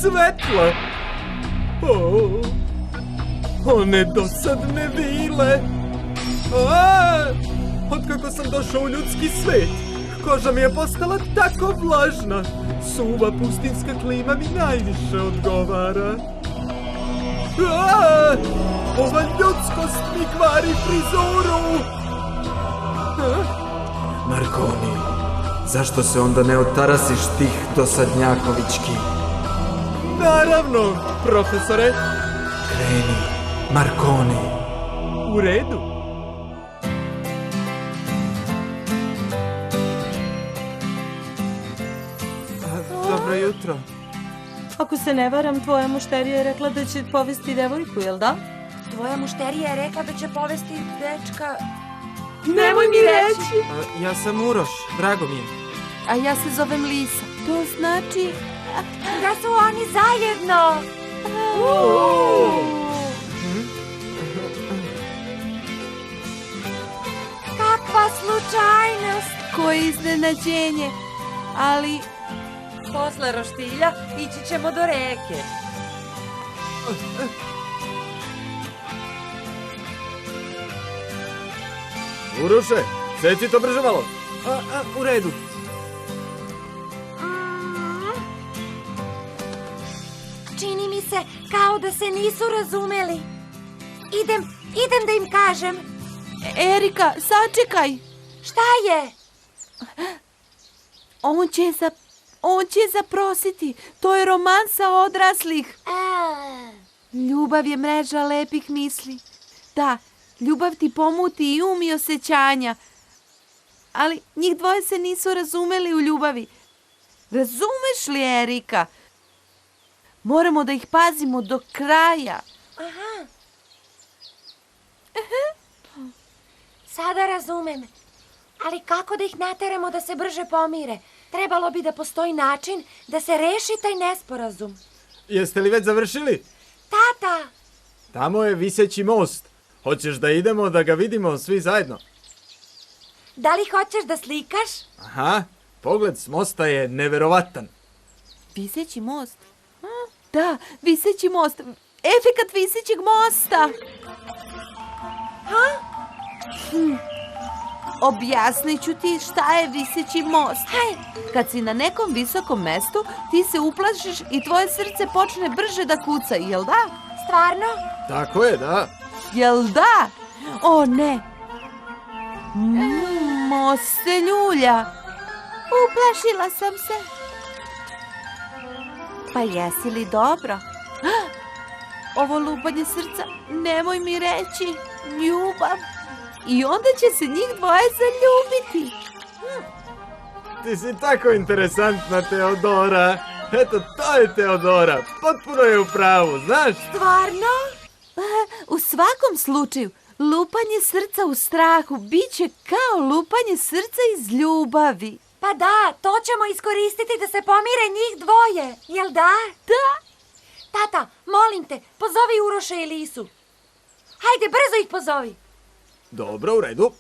svetla. One dosadne vile. Otkako sam došao u ljudski svet, koža mi je postala tako vlažna. Suva pustinska klima mi najviše odgovara. Ova ljudskost mi kvari frizuru. Marconi, zašto se onda ne otarasiš tih dosadnjakovićki? Naravno, profesore. Kreni, Marconi. U redu. Dobro jutro. Ako se ne varam, tvoja mušterija je rekla da će povesti devojku, jel da? Tvoja mušterija je rekla da će povesti dečka... Nemoj mi reći! Ja sam Uroš, drago mi je. A ja se zovem Lisa. To znači... Da su oni zajedno! Kakva slučajnost! Koje iznenađenje! Ali... Posle roštilja ići ćemo do reke. Uroše, seci to brže malo. U redu. Čini mi se kao da se nisu razumeli. Idem da im kažem. Erika, sačekaj! Šta je? On će zaprositi. To je romansa odraslih. Ljubav je mreža lepih misli. Da, ljubav ti pomuti i um i osjećanja. Ali njih dvoje se nisu razumeli u ljubavi. Razumeš li, Erika? Moramo da ih pazimo do kraja. Sada razumem. Ali kako da ih nateramo da se brže pomire? Trebalo bi da postoji način da se reši taj nesporazum. Jeste li već završili? Tata! Tamo je viseći most. Hoćeš da idemo da ga vidimo svi zajedno? Da li hoćeš da slikaš? Aha, pogled s mosta je neverovatan. Viseći most? Da, viseći most. Efekat visećeg mosta. Objasnit ću ti šta je viseći most. Kad si na nekom visokom mestu, ti se uplašiš i tvoje srce počne brže da kuca, jel da? Stvarno? Tako je, da. Jel da? O ne! Most se ljulja. Uplašila sam se. Pa jesi li dobro? Ovo lupanje srca, nemoj mi reći, ljubav. I onda će se njih dvoje zaljubiti. Ti si tako interesantna, Teodora. Eto, to je Teodora. Potpuno je u pravu, znaš? Stvarno? U svakom slučaju, lupanje srca u strahu bit će kao lupanje srca iz ljubavi. Pa da, to ćemo iskoristiti da se pomire njih dvoje, jel da? Da. Tata, molim te, pozovi Uroša i Lisu. Hajde, brzo ih pozovi. Dobro, u redu.